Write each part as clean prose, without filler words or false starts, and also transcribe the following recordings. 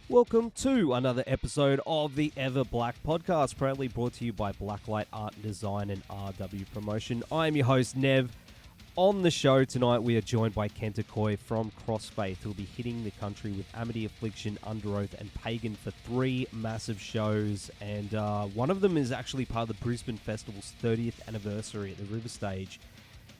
Welcome to another episode of the EVERBLACK Podcast, proudly brought to you by Blacklight Art and Design and RW Promotion. I am your host, Nev. On the show tonight, we are joined by Kenta Koie from CROSSFAITH, who will be hitting the country with AMITY AFFLICTION, UNDERØATH and Pagan for 3 massive shows. And one of them is actually part of the Brisbane Festival's 30th anniversary at the RIVERSTAGE.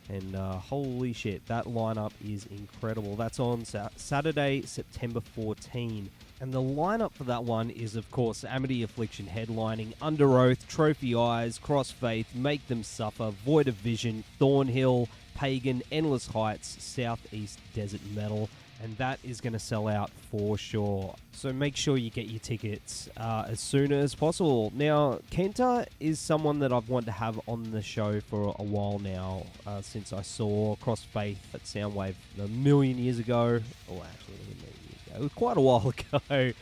And holy shit, that lineup is incredible. That's on Saturday, September 14. And the lineup for that one is, of course, AMITY AFFLICTION headlining, UNDERØATH, Trophy Eyes, CROSSFAITH, Make Them Suffer, Void of Vision, THORNHILL, Pagan, Endless Heights, Southeast Desert Metal, and that is going to sell out for sure. So make sure you get your tickets as soon as possible. Now, Kenta is someone that I've wanted to have on the show for a while now, since I saw CROSSFAITH at Soundwave a million years ago. Oh, actually, a million years ago. It was quite a while ago.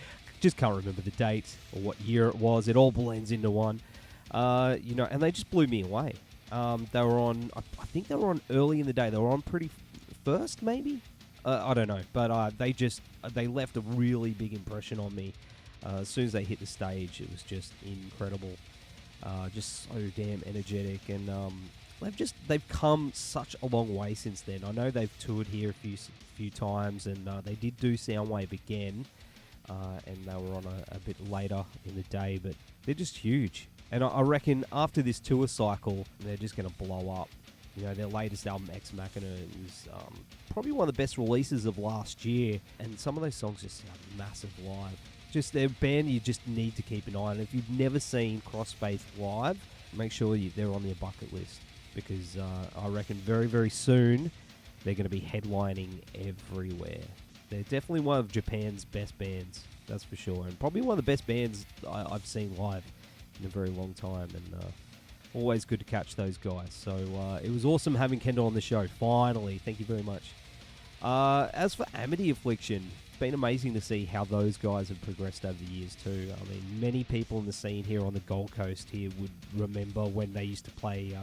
Just can't remember the date or what year it was. It all blends into one. And they just blew me away. They were on, I think they were on early in the day. They were on pretty first, maybe? I don't know, but they left a really big impression on me. As soon as they hit the stage, it was just incredible. Just so damn energetic, and they've come such a long way since then. I know they've toured here a few times, and they did do Soundwave again, and they were on a bit later in the day, but they're just huge. And I reckon after this tour cycle, they're just going to blow up. You know, their latest album, Ex Machina, is probably one of the best releases of last year. And some of those songs just sound massive live. Just their band you just need to keep an eye on. If you've never seen CROSSFAITH live, make sure they're on your bucket list. Because I reckon very, very soon, they're going to be headlining everywhere. They're definitely one of Japan's best bands, that's for sure. And probably one of the best bands I've seen live in a very long time, and always good to catch those guys. So it was awesome having Kendall on the show, finally. Thank you very much. As for AMITY AFFLICTION, it's been amazing to see how those guys have progressed over the years too. I mean, many people in the scene here on the Gold Coast here would remember when they used to play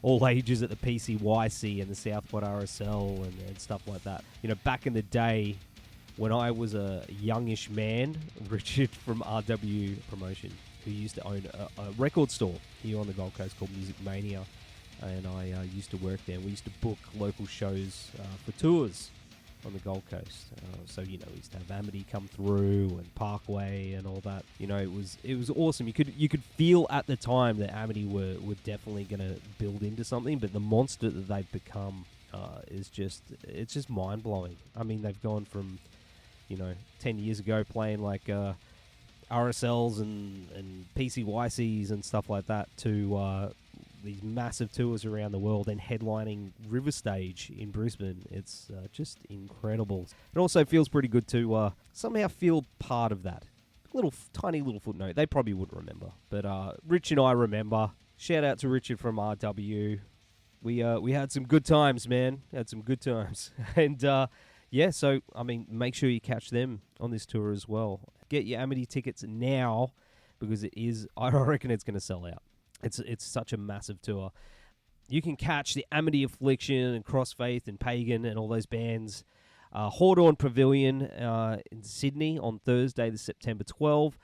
all ages at the PCYC and the Southport RSL and stuff like that. You know, back in the day, when I was a youngish man, Richard from RW Promotion, who used to own a record store here on the Gold Coast called Music Mania, and I used to work there. We used to book local shows for tours on the Gold Coast. So we used to have AMITY come through and Parkway and all that. You know, it was awesome. You could feel at the time that AMITY were definitely going to build into something, but the monster that they've become it's just mind blowing. I mean, they've gone from 10 years ago playing like RSLs and PCYCs and stuff like that to these massive tours around the world and headlining RIVERSTAGE in Brisbane. It's just incredible. It also feels pretty good to somehow feel part of that. Tiny little footnote. They probably wouldn't remember, but Rich and I remember. Shout out to Richard from RW. We had some good times, man. Had some good times. And yeah, so, I mean, make sure you catch them on this tour as well. Get your AMITY tickets now, because I reckon it's going to sell out. It's such a massive tour. You can catch the AMITY AFFLICTION and CROSSFAITH and Pagan and all those bands. HORDERN Pavilion in Sydney on Thursday, the September 12.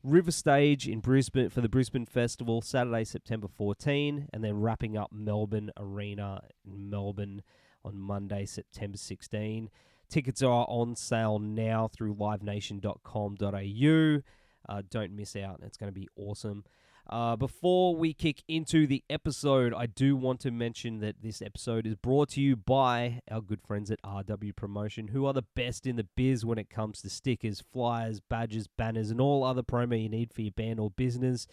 RIVERSTAGE in Brisbane for the Brisbane Festival, Saturday, September 14. And then wrapping up Melbourne Arena in Melbourne on Monday, September 16. Tickets are on sale now through livenation.com.au. Don't miss out. It's going to be awesome. Before we kick into the episode, I do want to mention that this episode is brought to you by our good friends at RW Promotion, who are the best in the biz when it comes to stickers, flyers, badges, banners, and all other promo you need for your band or business.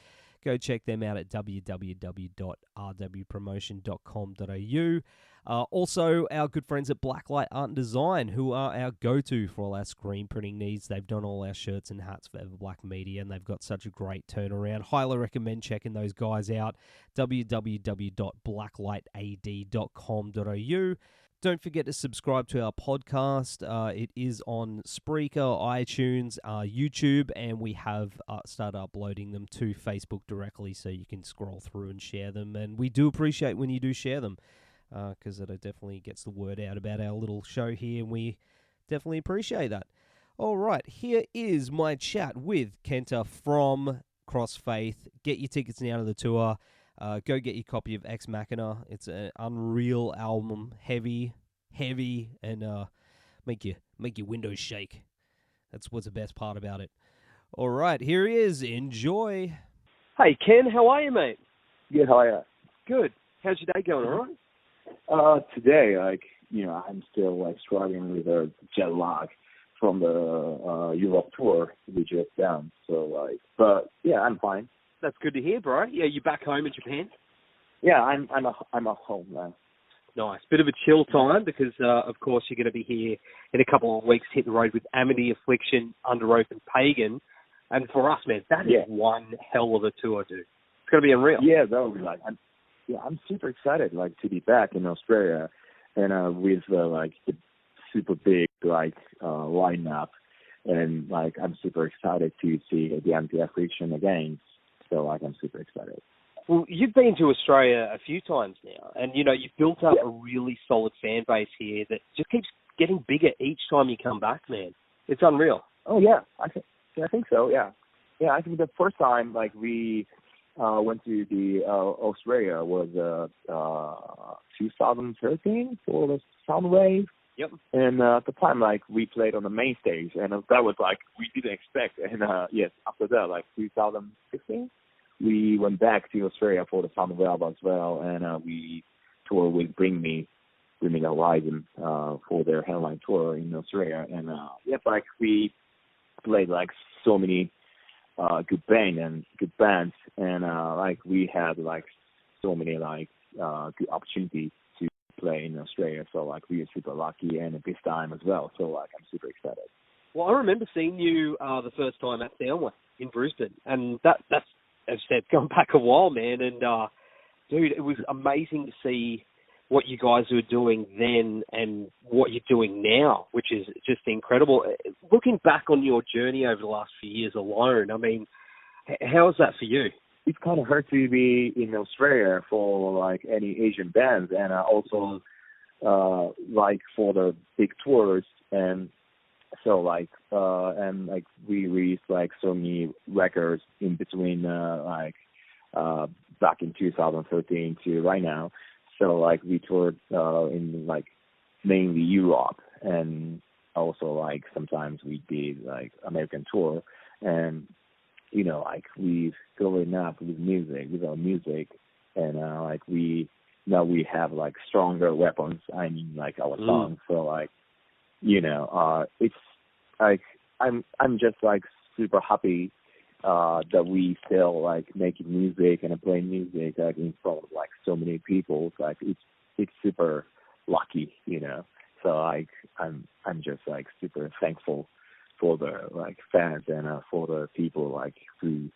Go check them out at www.rwpromotion.com.au. Also, our good friends at Blacklight Art and Design, who are our go-to for all our screen printing needs. They've done all our shirts and hats for EVERBLACK Media, and they've got such a great turnaround. Highly recommend checking those guys out. www.blacklightad.com.au. Don't forget to subscribe to our podcast. It is on Spreaker, iTunes, YouTube, and we have started uploading them to Facebook directly, so you can scroll through and share them. And we do appreciate when you do share them, because it definitely gets the word out about our little show here, and we definitely appreciate that. All right, here is my chat with Kenta from CrossSFAITH. Get your tickets now to the tour. Go get your copy of Ex Machina. It's an unreal album, heavy, and make your windows shake. That's what's the best part about it. All right, here he is. Enjoy. Hey, Ken, how are you, mate? Good, how are you? Good. How's your day going, all right? Today, I'm still, struggling with a jet lag from the Europe tour we just done. So, but, yeah, I'm fine. That's good to hear, bro. Yeah, you back home in Japan? Yeah, I'm at home now. Nice. Bit of a chill time because, of course, you're going to be here in a couple of weeks, hit the road with AMITY AFFLICTION, UNDERØATH and Pagan. And for us, man, that is one hell of a tour, dude. It's going to be unreal. Yeah, that would be I'm super excited, to be back in Australia and with, the super big, lineup. And, I'm super excited to see the AMITY AFFLICTION again. So, I'm super excited. Well, you've been to Australia a few times now, and, you've built up a really solid fan base here that just keeps getting bigger each time you come back, man. It's unreal. Oh, yeah. I think so, yeah. Yeah, I think the first time, we went to the Australia was 2013 for the Soundwave. Yep. And at the time, we played on the main stage, and that was, we didn't expect. And, yes, after that, 2016, we went back to Australia for the Soundwave as well, and we toured with Bring Me the Horizon for their headline tour in Australia. And, we played, so many good bands, and we had so many good opportunities to play in Australia. So we are super lucky, and this time as well. So I'm super excited. Well, I remember seeing you the first time at Soundwave in Brisbane, and that's as I said, going back a while, man. And dude, it was amazing to see what you guys were doing then and what you're doing now, which is just incredible. Looking back on your journey over the last few years alone, I mean, how is that for you? It's kind of hard to be in Australia for any Asian bands, and also for the big tours, and so we released so many records in between back in 2013 to right now. So we toured in mainly Europe, and also sometimes we did American tour, and we've going up with our music, and we have stronger weapons. I mean our songs. So it's I'm just super happy that we still making music and playing music in front of so many people. It's super lucky, So I'm just super thankful for the fans and for the people who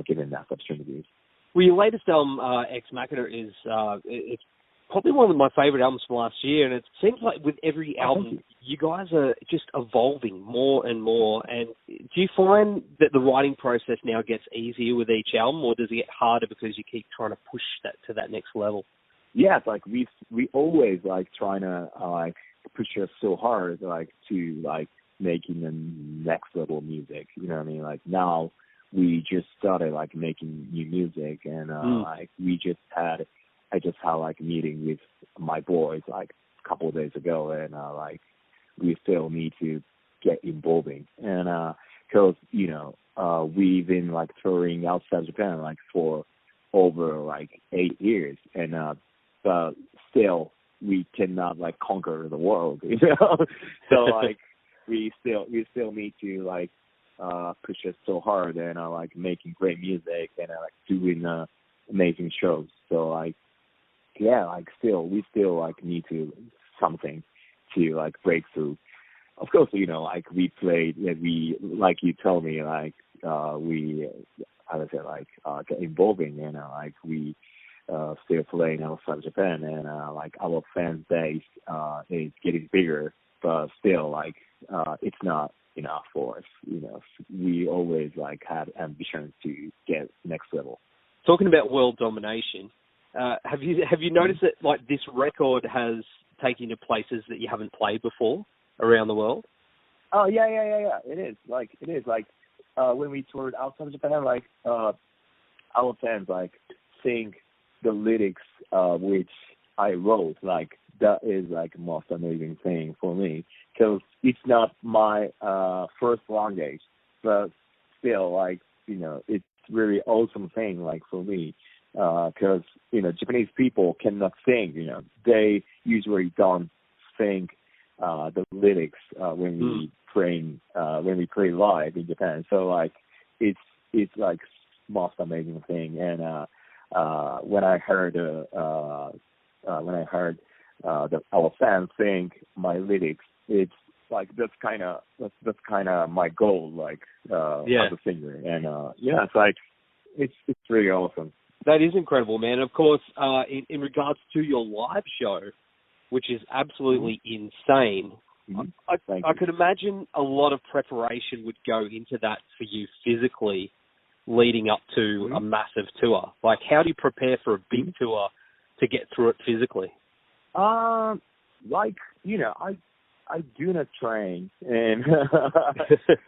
given that opportunity. Well, your latest album, Ex Machina, is it's probably one of my favorite albums from last year, and it seems like with every album, you guys are just evolving more and more. And do you find that the writing process now gets easier with each album, or does it get harder because you keep trying to push that to that next level? Yeah, we always trying to push us so hard to making the next level music. You know what I mean? Now we just started making new music, and I just had a meeting with my boys a couple of days ago, and we still need to get involving, and because we've been touring outside Japan for over 8 years, and but still we cannot conquer the world, So we still need to push us so hard, and making great music and doing amazing shows. So still we still need to something to break through. Of course, we played, we you told me, we, as I said, get involving, and we still playing outside Japan, and our fan base is getting bigger, but still it's not enough for us. We always had ambitions to get next level. Talking about world domination, have you noticed that this record has taken you to places that you haven't played before around the world? Oh yeah. It is like when we toured outside of Japan, like our fans like sing the lyrics which I wrote. Like that is like the most amazing thing for me because it's not my first language, but still like it's really awesome thing like for me because Japanese people cannot sing. They usually don't sing the lyrics when we play live in Japan. So like it's like most amazing thing. And when I heard our fans sing my lyrics, it's like that's kind of my goal, like as a singer. And it's like it's really awesome. That is incredible, man. Of course, in regards to your live show, which is absolutely insane. I could imagine a lot of preparation would go into that for you physically leading up to a massive tour. Like, how do you prepare for a big tour to get through it physically? I do not train and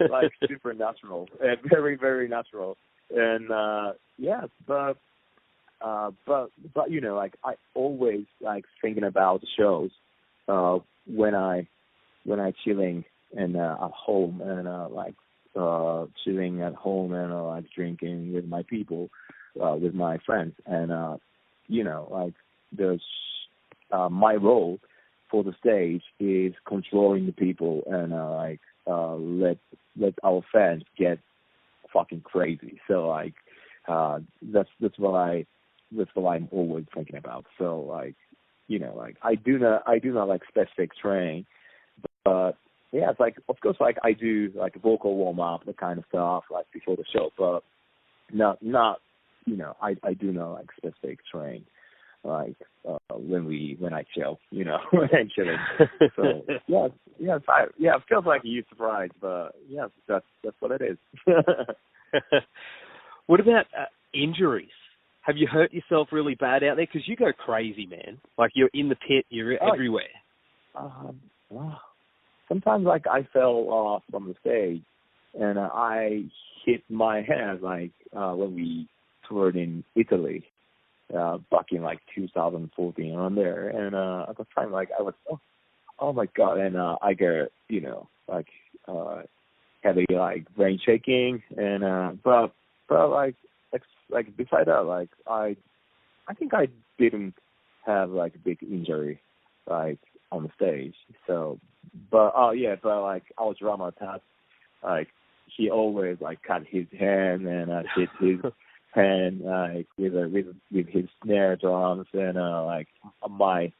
like supernatural and very, very natural. And but like I always like thinking about the shows when I chilling and at home and like chilling at home and like drinking with my people, with my friends, and like there's my role for the stage is controlling the people and let our fans get fucking crazy. So like that's what I'm always thinking about. So like like I do not like specific training, but yeah, it's like of course like I do like vocal warm up, that kind of stuff like before the show, but not I do not like specific train like when I chill, when I'm chilling. So it feels like a huge surprise, but that's what it is. What about injuries? Have you hurt yourself really bad out there? Because you go crazy, man. Like you're in the pit, you're everywhere. Sometimes like I fell off from the stage and I hit my head like when we toured in Italy back in like 2014 on there, and at the time like I was oh my god, and I get like heavy like brain shaking, and but like beside that like I think I didn't have like a big injury like on the stage. So but like our drummer Pat, like he always like cut his hand and hit his hand like with his snare drums, and like my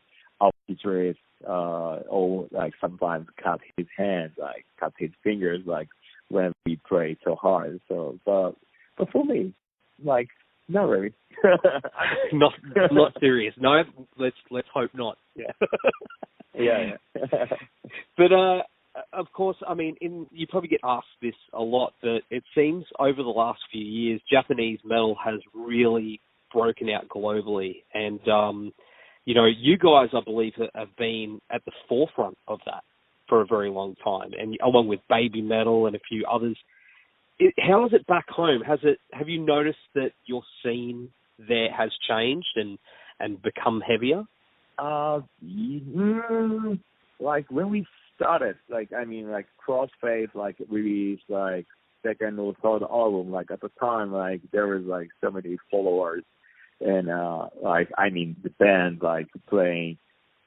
guitarist or like sometimes cut his hands, like cut his fingers like when we play so hard. So but for me, like not really. not serious. No, let's hope not. Yeah. But of course, I mean, you probably get asked this a lot, but it seems over the last few years, Japanese metal has really broken out globally, and you guys, I believe, have been at the forefront of that for a very long time, and along with Baby Metal and a few others. How is it back home? Have you noticed that your scene there has changed and become heavier? Like when we started, like I mean, like CROSSFAITH, like released like second or third album. Like at the time, like there was like so many followers, and like I mean the band like playing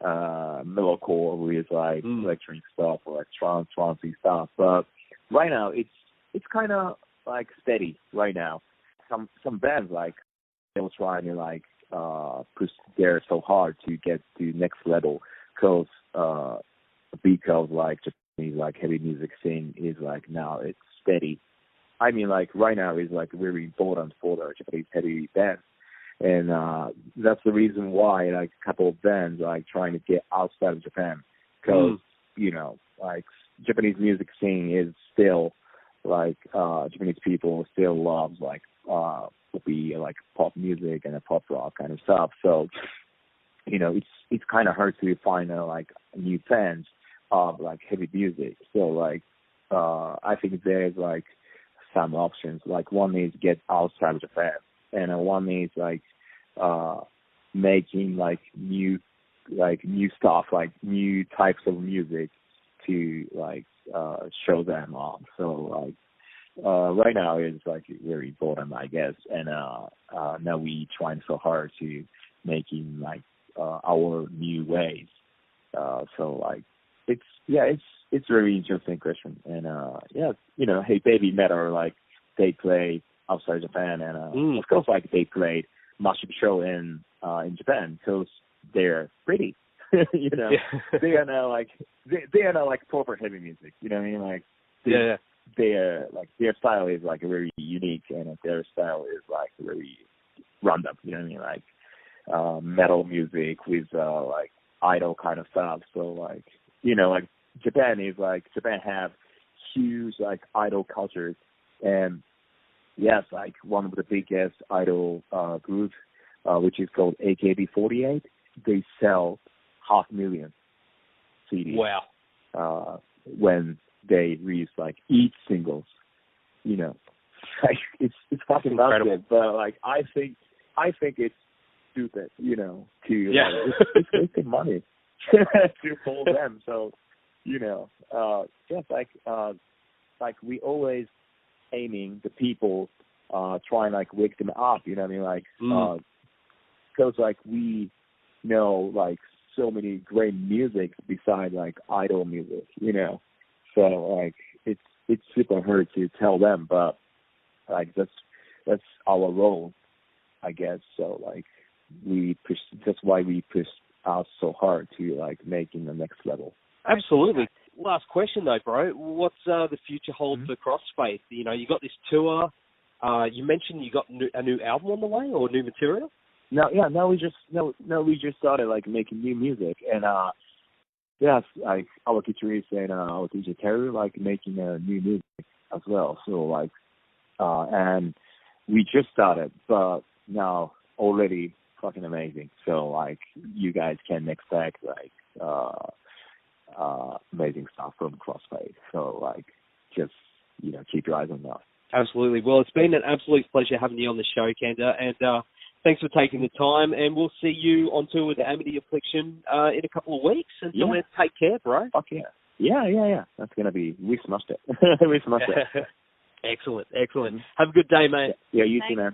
metalcore with like electronic stuff or like trancey stuff. But right now it's kind of like steady right now. Some bands like they're trying to like push there so hard to get to next level because like Japanese like heavy music scene is like now it's steady. I mean like right now is like very important for the Japanese heavy bands, and that's the reason why like a couple of bands like trying to get outside of Japan because like Japanese music scene is still like Japanese people still love like be like pop music and pop rock kind of stuff. So it's kind of hard to find like new fans of like heavy music. So like I think there's like some options. Like one is get outside of Japan, and one is like making like new stuff, like new types of music to like show them off. So like right now it's like very important, I guess, and now we trying so hard to making like our new ways. So like it's very interesting question, and Hey Baby Metal, like they play outside Japan, and of course like they played massive show in Japan because they're pretty. They are now like they are now like proper heavy music. You know what I mean? Like their their style is like very unique, and their style is like very random. You know what I mean? Like metal music with like idol kind of stuff. So like like Japan have huge like idol cultures, and yes, like one of the biggest idol groups, which is called AKB48. They sell 500,000 CDs. Wow. When they release like each singles, like it's fucking incredible. But like I think it's stupid, to it's wasting money to hold them. So like we always aiming the people, trying like wake them up. You know what I mean? Like because like we know like so many great music besides like idol music. So like it's super hard to tell them, but like that's our role, I guess. So like that's why we push out so hard to like making the next level. Absolutely. Last question though, bro. What's the future hold for CROSSFAITH? You got this tour. You mentioned you got a new album on the way or new material. No, we just started like making new music, and like our guitarist and our DJ Terry like making new music as well. So like, and we just started, but now already fucking amazing. So like, you guys can expect like amazing stuff from CROSSFAITH. So like, just keep your eyes on that. Absolutely. Well, it's been an absolute pleasure having you on the show, Kenta, and thanks for taking the time. And we'll see you on tour with the AMITY AFFLICTION in a couple of weeks. Until then, take care, bro. Fuck yeah. Yeah. That's gonna be. We smashed it. We smashed it. Excellent. Have a good day, mate. Yeah, you too, man.